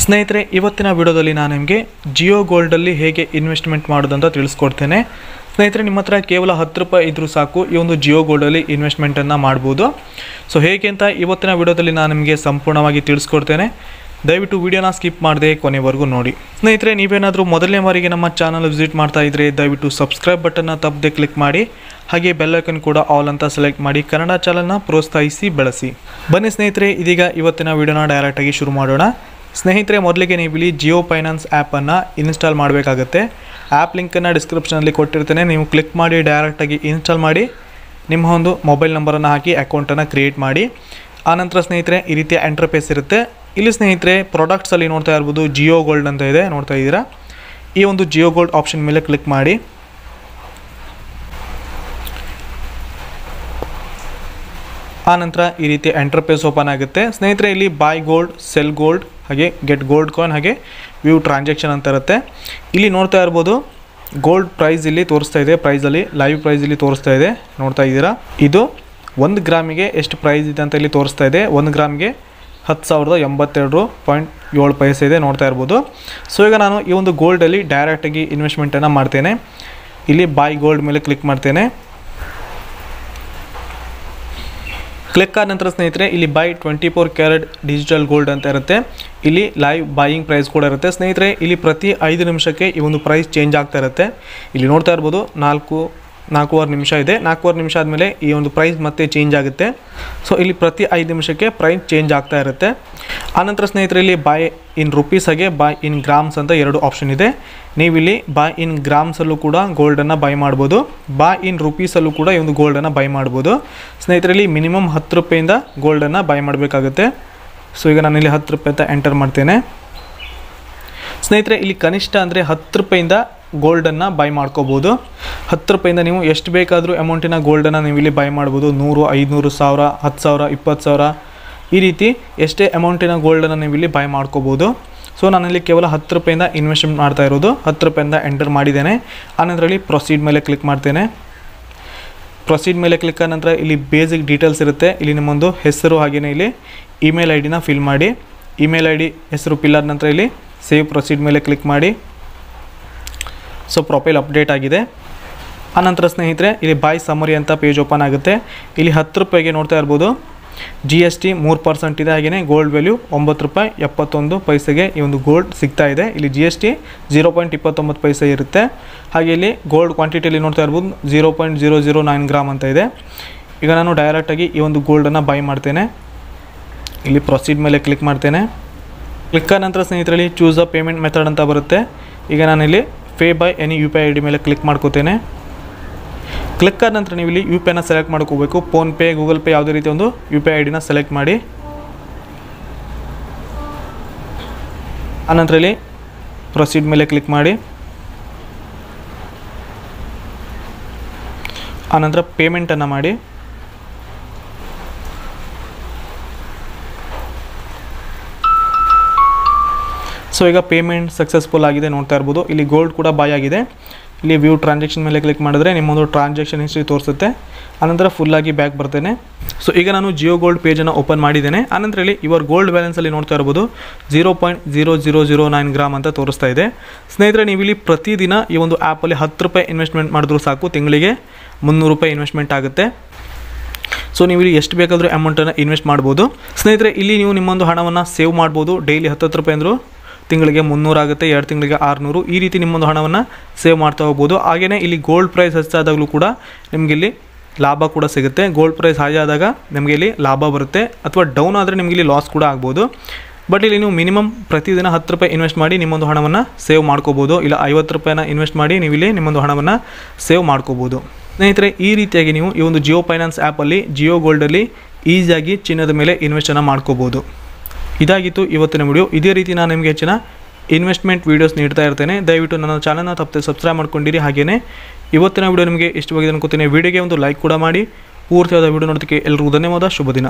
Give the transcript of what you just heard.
ಸ್ನೇಹಿತರೆ, ಇವತ್ತಿನ ವಿಡಿಯೋದಲ್ಲಿ ನಾನು ನಿಮಗೆ ಜಿಯೋ ಗೋಲ್ಡಲ್ಲಿ ಹೇಗೆ ಇನ್ವೆಸ್ಟ್ಮೆಂಟ್ ಮಾಡೋದು ಅಂತ ತಿಳಿಸ್ಕೊಡ್ತೇನೆ. ಸ್ನೇಹಿತರೆ, ನಿಮ್ಮ ಹತ್ರ ಕೇವಲ 10 ರೂಪಾಯಿ ಇದ್ರೂ ಸಾಕು ಈ ಒಂದು ಜಿಯೋ ಗೋಲ್ಡಲ್ಲಿ ಇನ್ವೆಸ್ಟ್ಮೆಂಟನ್ನು ಮಾಡ್ಬೋದು. ಸೊ ಹೇಗೆ ಅಂತ ಇವತ್ತಿನ ವಿಡಿಯೋದಲ್ಲಿ ನಾನು ನಿಮಗೆ ಸಂಪೂರ್ಣವಾಗಿ ತಿಳಿಸ್ಕೊಡ್ತೇನೆ. ದಯವಿಟ್ಟು ವಿಡಿಯೋನ ಸ್ಕಿಪ್ ಮಾಡದೆ ಕೊನೆವರೆಗೂ ನೋಡಿ. ಸ್ನೇಹಿತರೆ, ನೀವೇನಾದರೂ ಮೊದಲನೇ ಬಾರಿಗೆ ನಮ್ಮ ಚಾನಲ್ ವಿಸಿಟ್ ಮಾಡ್ತಾ ಇದ್ದರೆ ದಯವಿಟ್ಟು ಸಬ್ಸ್ಕ್ರೈಬ್ ಬಟನ್ನ ತಪ್ಪದೆ ಕ್ಲಿಕ್ ಮಾಡಿ, ಹಾಗೆ ಬೆಲ್ ಐಕನ್ ಕೂಡ ಆಲ್ ಅಂತ ಸೆಲೆಕ್ಟ್ ಮಾಡಿ ಕನ್ನಡ ಚಾನಲ್ನ ಪ್ರೋತ್ಸಾಹಿಸಿ ಬೆಳೆಸಿ. ಬನ್ನಿ ಸ್ನೇಹಿತರೆ, ಇದೀಗ ಇವತ್ತಿನ ವಿಡಿಯೋನ ಡೈರೆಕ್ಟಾಗಿ ಶುರು ಮಾಡೋಣ. ಸ್ನೇಹಿತರೆ, ಮೊದಲಿಗೆ ನೀವು ಇಲ್ಲಿ ಜಿಯೋ ಫೈನಾನ್ಸ್ ಆ್ಯಪನ್ನು ಇನ್ಸ್ಟಾಲ್ ಮಾಡಬೇಕಾಗುತ್ತೆ. ಆ್ಯಪ್ ಲಿಂಕನ್ನು ಡಿಸ್ಕ್ರಿಪ್ಷನಲ್ಲಿ ಕೊಟ್ಟಿರ್ತೇನೆ. ನೀವು ಕ್ಲಿಕ್ ಮಾಡಿ ಡೈರೆಕ್ಟಾಗಿ ಇನ್ಸ್ಟಾಲ್ ಮಾಡಿ ನಿಮ್ಮ ಒಂದು ಮೊಬೈಲ್ ನಂಬರನ್ನು ಹಾಕಿ ಅಕೌಂಟನ್ನು ಕ್ರಿಯೇಟ್ ಮಾಡಿ. ಆನಂತರ ಸ್ನೇಹಿತರೆ, ಈ ರೀತಿಯ ಇಂಟರ್ಫೇಸ್ ಇರುತ್ತೆ. ಇಲ್ಲಿ ಸ್ನೇಹಿತರೆ, ಪ್ರಾಡಕ್ಟ್ಸಲ್ಲಿ ನೋಡ್ತಾ ಇರ್ಬೋದು ಜಿಯೋ ಗೋಲ್ಡ್ ಅಂತ ಇದೆ, ನೋಡ್ತಾ ಇದ್ದೀರಾ. ಈ ಒಂದು ಜಿಯೋ ಗೋಲ್ಡ್ ಆಪ್ಷನ್ ಮೇಲೆ ಕ್ಲಿಕ್ ಮಾಡಿ. ಆನಂತರ ಈ ರೀತಿ ಇಂಟರ್ಫೇಸ್ ಓಪನ್ ಆಗುತ್ತೆ. ಸ್ನೇಹಿತರೆ, ಇಲ್ಲಿ ಬೈ ಗೋಲ್ಡ್, ಸೆಲ್ ಗೋಲ್ಡ್, ಹಾಗೆ ಗೆಟ್ ಗೋಲ್ಡ್ ಕಾಯಿನ್, ಹಾಗೆ ವ್ಯೂ ಟ್ರಾನ್ಸಾಕ್ಷನ್ ಅಂತ ಇರುತ್ತೆ. ಇಲ್ಲಿ ನೋಡ್ತಾ ಇರ್ಬೋದು ಗೋಲ್ಡ್ ಪ್ರೈಸ್ ಇಲ್ಲಿ ತೋರಿಸ್ತಾ ಇದೆ. ಪ್ರೈಸಲ್ಲಿ ಲೈವ್ ಪ್ರೈಸ್ ಇಲ್ಲಿ ತೋರಿಸ್ತಾ ಇದೆ, ನೋಡ್ತಾ ಇದ್ದೀರಾ. ಇದು 1 ಗ್ರಾಮಿಗೆ ಎಷ್ಟು ಪ್ರೈಸ್ ಇದೆ ಅಂತ ಇಲ್ಲಿ ತೋರಿಸ್ತಾ ಇದೆ. 1 ಗ್ರಾಮ್ಗೆ 10,082.7 ಇದೆ, ನೋಡ್ತಾ ಇರ್ಬೋದು. ಸೊ ಈಗ ನಾನು ಈ ಒಂದು ಗೋಲ್ಡಲ್ಲಿ ಡೈರೆಕ್ಟಾಗಿ ಇನ್ವೆಸ್ಟ್ಮೆಂಟನ್ನು ಮಾಡ್ತೇನೆ. ಇಲ್ಲಿ ಬೈ ಗೋಲ್ಡ್ ಮೇಲೆ ಕ್ಲಿಕ್ ಮಾಡ್ತೇನೆ. ಕ್ಲಿಕ್ ಆದ ನಂತರ ಸ್ನೇಹಿತರೆ, ಇಲ್ಲಿ ಬೈ 24 ಕ್ಯಾರೆಟ್ ಡಿಜಿಟಲ್ ಗೋಲ್ಡ್ ಅಂತ ಇರುತ್ತೆ. ಇಲ್ಲಿ ಲೈವ್ ಬಾಯಿಂಗ್ ಪ್ರೈಸ್ ಕೂಡ ಇರುತ್ತೆ. ಸ್ನೇಹಿತರೆ, ಇಲ್ಲಿ ಪ್ರತಿ 5 ನಿಮಿಷಕ್ಕೆ ಈ ಒಂದು ಪ್ರೈಸ್ ಚೇಂಜ್ ಆಗ್ತಾ ಇರುತ್ತೆ. ಇಲ್ಲಿ ನೋಡ್ತಾ ಇರ್ಬೋದು 4.25 ನಿಮಿಷ ಇದೆ. 4.25 ನಿಮಿಷ ಆದಮೇಲೆ ಈ ಒಂದು ಪ್ರೈಸ್ ಮತ್ತೆ ಚೇಂಜ್ ಆಗುತ್ತೆ. ಸೊ ಇಲ್ಲಿ ಪ್ರತಿ 5 ನಿಮಿಷಕ್ಕೆ ಪ್ರೈಸ್ ಚೇಂಜ್ ಆಗ್ತಾ ಇರುತ್ತೆ. ಆನಂತರ ಸ್ನೇಹಿತರೆ, ಇಲ್ಲಿ ಬೈ ಇನ್ ರುಪೀಸ್ ಹಾಗೆ ಬೈ ಇನ್ ಗ್ರಾಮ್ಸ್ ಅಂತ 2 ಆಪ್ಷನ್ ಇದೆ. ನೀವಿಲ್ಲಿ ಬೈ ಇನ್ ಗ್ರಾಮ್ಸಲ್ಲೂ ಕೂಡ ಗೋಲ್ಡನ್ನು ಬೈ ಮಾಡ್ಬೋದು, ಬೈ ಇನ್ ರುಪೀಸಲ್ಲೂ ಕೂಡ ಈ ಒಂದು ಗೋಲ್ಡನ್ನು ಬೈ ಮಾಡ್ಬೋದು. ಸ್ನೇಹಿತರಲ್ಲಿ ಮಿನಿಮಮ್ 10 ರೂಪಾಯಿಂದ ಗೋಲ್ಡನ್ನು ಬೈ ಮಾಡಬೇಕಾಗುತ್ತೆ. ಸೊ ಈಗ ನಾನು ಇಲ್ಲಿ 10 ರೂಪಾಯಿ ಅಂತ ಎಂಟರ್ ಮಾಡ್ತೇನೆ. ಸ್ನೇಹಿತರೆ, ಇಲ್ಲಿ ಕನಿಷ್ಠ ಅಂದರೆ 10 ರೂಪಾಯಿಂದ ಗೋಲ್ಡನ್ನು ಬೈ ಮಾಡ್ಕೋಬೋದು. 10 ರೂಪಾಯಿಂದ ನೀವು ಎಷ್ಟು ಬೇಕಾದರೂ ಅಮೌಂಟಿನ ಗೋಲ್ಡನ್ನು ನೀವು ಇಲ್ಲಿ ಬೈ ಮಾಡ್ಬೋದು. 100, 500, 1000, 10,000, 20,000 ಈ ರೀತಿ ಎಷ್ಟೇ ಅಮೌಂಟಿನ ಗೋಲ್ಡನ್ನು ನೀವು ಇಲ್ಲಿ ಬೈ ಮಾಡ್ಕೋಬೋದು. ಸೊ ನಾನಿಲ್ಲಿ ಕೇವಲ 10 ರೂಪಾಯಿಂದ ಇನ್ವೆಸ್ಟ್ಮೆಂಟ್ ಮಾಡ್ತಾ ಇರೋದು. 10 ರೂಪಾಯಿಂದ ಎಂಟರ್ ಮಾಡಿದ್ದೇನೆ. ಆನಂತರಲ್ಲಿ ಪ್ರೊಸೀಡ್ ಮೇಲೆ ಕ್ಲಿಕ್ ಮಾಡ್ತೇನೆ. ಪ್ರೊಸೀಡ್ ಮೇಲೆ ಕ್ಲಿಕ್ ಆದ ನಂತರ ಇಲ್ಲಿ ಬೇಸಿಕ್ ಡೀಟೇಲ್ಸ್ ಇರುತ್ತೆ. ಇಲ್ಲಿ ನಿಮ್ಮೊಂದು ಹೆಸರು ಹಾಗೆಯೇ ಇಲ್ಲಿ ಇಮೇಲ್ ಐ ಡಿನ ಫಿಲ್ ಮಾಡಿ. ಇಮೇಲ್ ಐ ಡಿ ಹೆಸರು ಫಿಲ್ ಆದ ನಂತರ ಇಲ್ಲಿ ಸೇವ್ ಪ್ರೊಸೀಡ್ ಮೇಲೆ ಕ್ಲಿಕ್ ಮಾಡಿ. ಸೊ ಪ್ರೊಫೈಲ್ ಅಪ್ಡೇಟ್ ಆಗಿದೆ. ಆನಂತರ ಸ್ನೇಹಿತರೆ, ಇಲ್ಲಿ ಬೈ ಸಮರಿ ಅಂತ ಪೇಜ್ ಓಪನ್ ಆಗುತ್ತೆ. ಇಲ್ಲಿ 10 ರೂಪಾಯಿಗೆ ನೋಡ್ತಾ ಇರ್ಬೋದು GST 3% ಇದೆ. ಹಾಗೆಯೇ ಗೋಲ್ಡ್ ವ್ಯಾಲ್ಯೂ 9 ರೂಪಾಯಿ 71 ಪೈಸೆಗೆ ಈ ಒಂದು ಗೋಲ್ಡ್ ಸಿಗ್ತಾ ಇದೆ. ಇಲ್ಲಿ GST 0.29 ಪೈಸೆ ಇರುತ್ತೆ. ಹಾಗೆ ಇಲ್ಲಿ ಗೋಲ್ಡ್ ಕ್ವಾಂಟಿಟಿಯಲ್ಲಿ ನೋಡ್ತಾ ಇರ್ಬೋದು 0.009 ಗ್ರಾಮ್ ಅಂತ ಇದೆ. ಈಗ ನಾನು ಡೈರೆಕ್ಟಾಗಿ ಈ ಒಂದು ಗೋಲ್ಡನ್ನು ಬೈ ಮಾಡ್ತೇನೆ. ಇಲ್ಲಿ ಪ್ರೊಸೀಡ್ ಮೇಲೆ ಕ್ಲಿಕ್ ಮಾಡ್ತೇನೆ. ಕ್ಲಿಕ್ ಆದ ನಂತರ ಸ್ನೇಹಿತರಲ್ಲಿ ಚೂಸ್ ಅ ಪೇಮೆಂಟ್ ಮೆಥಡ್ ಅಂತ ಬರುತ್ತೆ. ಈಗ ನಾನಿಲ್ಲಿ pay by any UPI ID ಮೇಲೆ ಕ್ಲಿಕ್ ಮಾಡ್ಕೋತೇನೆ. ಕ್ಲಿಕ್ ಆದ ನಂತರ ನೀವು ಇಲ್ಲಿ UPIನ ಸೆಲೆಕ್ಟ್ ಮಾಡ್ಕೋಬೇಕು. ಫೋನ್ಪೇ, ಗೂಗಲ್ ಪೇ ಯಾವುದೇ ರೀತಿ ಒಂದು UPI IDನ ಸೆಲೆಕ್ಟ್ ಮಾಡಿ. ಆನಂತರ ಇಲ್ಲಿ ಪ್ರೊಸೀಡ್ ಮೇಲೆ ಕ್ಲಿಕ್ ಮಾಡಿ. ಆನಂತರ ಪೇಮೆಂಟನ್ನು ಮಾಡಿ. ಸೊ ಈಗ ಪೇಮೆಂಟ್ ಸಕ್ಸಸ್ಫುಲ್ ಆಗಿದೆ, ನೋಡ್ತಾ ಇರ್ಬೋದು. ಇಲ್ಲಿ ಗೋಲ್ಡ್ ಕೂಡ ಬೈ ಆಗಿದೆ. ಇಲ್ಲಿ ವ್ಯೂ ಟ್ರಾನ್ಸಾಕ್ಷನ್ ಮೇಲೆ ಕ್ಲಿಕ್ ಮಾಡಿದ್ರೆ ನಿಮ್ಮೊಂದು ಟ್ರಾನ್ಸಾಕ್ಷನ್ ಹಿಸ್ಟ್ರಿ ತೋರಿಸುತ್ತೆ. ಆನಂತರ ಫುಲ್ಲಾಗಿ ಬ್ಯಾಕ್ ಬರ್ತೇನೆ. ಸೊ ಈಗ ನಾನು ಜಿಯೋ ಗೋಲ್ಡ್ ಪೇಜನ್ನು ಓಪನ್ ಮಾಡಿದ್ದೇನೆ. ಆನಂತರ ಇಲ್ಲಿ ಇವರ ಗೋಲ್ಡ್ ಬ್ಯಾಲೆನ್ಸಲ್ಲಿ ನೋಡ್ತಾ ಇರ್ಬೋದು 0.0009 ಗ್ರಾಮ್ ಅಂತ ತೋರಿಸ್ತಾ ಇದೆ. ಸ್ನೇಹಿತರೆ, ನೀವು ಇಲ್ಲಿ ಪ್ರತಿದಿನ ಈ ಒಂದು ಆ್ಯಪಲ್ಲಿ 10 ರೂಪಾಯಿ ಇನ್ವೆಸ್ಟ್ಮೆಂಟ್ ಮಾಡಿದ್ರೂ ಸಾಕು, ತಿಂಗಳಿಗೆ 300 ರೂಪಾಯಿ ಇನ್ವೆಸ್ಟ್ಮೆಂಟ್ ಆಗುತ್ತೆ. ಸೊ ನೀವು ಇಲ್ಲಿ ಎಷ್ಟು ಬೇಕಾದರೂ ಅಮೌಂಟನ್ನು ಇನ್ವೆಸ್ಟ್ ಮಾಡ್ಬೋದು. ಸ್ನೇಹಿತರೆ, ಇಲ್ಲಿ ನೀವು ನಿಮ್ಮೊಂದು ಹಣವನ್ನು ಸೇವ್ ಮಾಡ್ಬೋದು. ಡೈಲಿ 10 ರೂಪಾಯಿ ಅಂದರೂ ತಿಂಗಳಿಗೆ 300 ಆಗುತ್ತೆ, 2 ತಿಂಗಳಿಗೆ 600. ಈ ರೀತಿ ನಿಮ್ಮೊಂದು ಹಣವನ್ನು ಸೇವ್ ಮಾಡ್ತಾ ಹೋಗ್ಬೋದು. ಹಾಗೆಯೇ ಇಲ್ಲಿ ಗೋಲ್ಡ್ ಪ್ರೈಸ್ ಹೆಚ್ಚಾದಾಗಲೂ ಕೂಡ ನಿಮಗೆ ಇಲ್ಲಿ ಲಾಭ ಕೂಡ ಸಿಗುತ್ತೆ. ಗೋಲ್ಡ್ ಪ್ರೈಸ್ ಹೈ ಆದಾಗ ನಿಮಗೆ ಇಲ್ಲಿ ಲಾಭ ಬರುತ್ತೆ, ಅಥವಾ ಡೌನ್ ಆದರೆ ನಿಮಗೆ ಇಲ್ಲಿ ಲಾಸ್ ಕೂಡ ಆಗ್ಬೋದು. ಬಟ್ ಇಲ್ಲಿ ನೀವು ಮಿನಿಮಮ್ ಪ್ರತಿದಿನ 10 ರೂಪಾಯಿ ಇನ್ವೆಸ್ಟ್ ಮಾಡಿ ನಿಮ್ಮೊಂದು ಹಣವನ್ನು ಸೇವ್ ಮಾಡ್ಕೋಬೋದು. ಇಲ್ಲ 50 ರೂಪಾಯಿನ ಇನ್ವೆಸ್ಟ್ ಮಾಡಿ ನೀವು ಇಲ್ಲಿ ನಿಮ್ಮೊಂದು ಹಣವನ್ನು ಸೇವ್ ಮಾಡ್ಕೋಬೋದು. ಸ್ನೇಹಿತರೆ, ಈ ರೀತಿಯಾಗಿ ನೀವು ಈ ಒಂದು ಜಿಯೋ ಫೈನಾನ್ಸ್ ಆ್ಯಪಲ್ಲಿ ಜಿಯೋ ಗೋಲ್ಡಲ್ಲಿ ಈಸಿಯಾಗಿ ಚಿನ್ನದ ಮೇಲೆ ಇನ್ವೆಸ್ಟನ್ನು ಮಾಡ್ಕೋಬೋದು. ಇದಾಗಿತ್ತು ಇವತ್ತಿನ ವಿಡಿಯೋ. ಇದೇ ರೀತಿ ನಾನು ನಿಮಗೆ ಹೆಚ್ಚಿನ ಇನ್ವೆಸ್ಟ್ಮೆಂಟ್ ವೀಡಿಯೋಸ್ ನೀಡ್ತಾ ಇರ್ತೇನೆ. ದಯವಿಟ್ಟು ನನ್ನ ಚಾನಲ್ನ ತಪ್ಪದೆ ಸಬ್ಸ್ಕ್ರೈಬ್ ಮಾಡ್ಕೊಂಡಿರಿ. ಹಾಗೆಯೇ ಇವತ್ತಿನ ವಿಡಿಯೋ ನಿಮಗೆ ಇಷ್ಟವಾಗಿದೆ ಅನ್ಕೋತೀನಿ. ವಿಡಿಯೋಗೆ ಒಂದು ಲೈಕ್ ಕೂಡ ಮಾಡಿ. ಪೂರ್ತಿಯಾದ ವಿಡಿಯೋ ನೋಡೋದಕ್ಕೆ ಎಲ್ಲರಿಗೂ ಧನ್ಯವಾದ. ಶುಭ ದಿನ.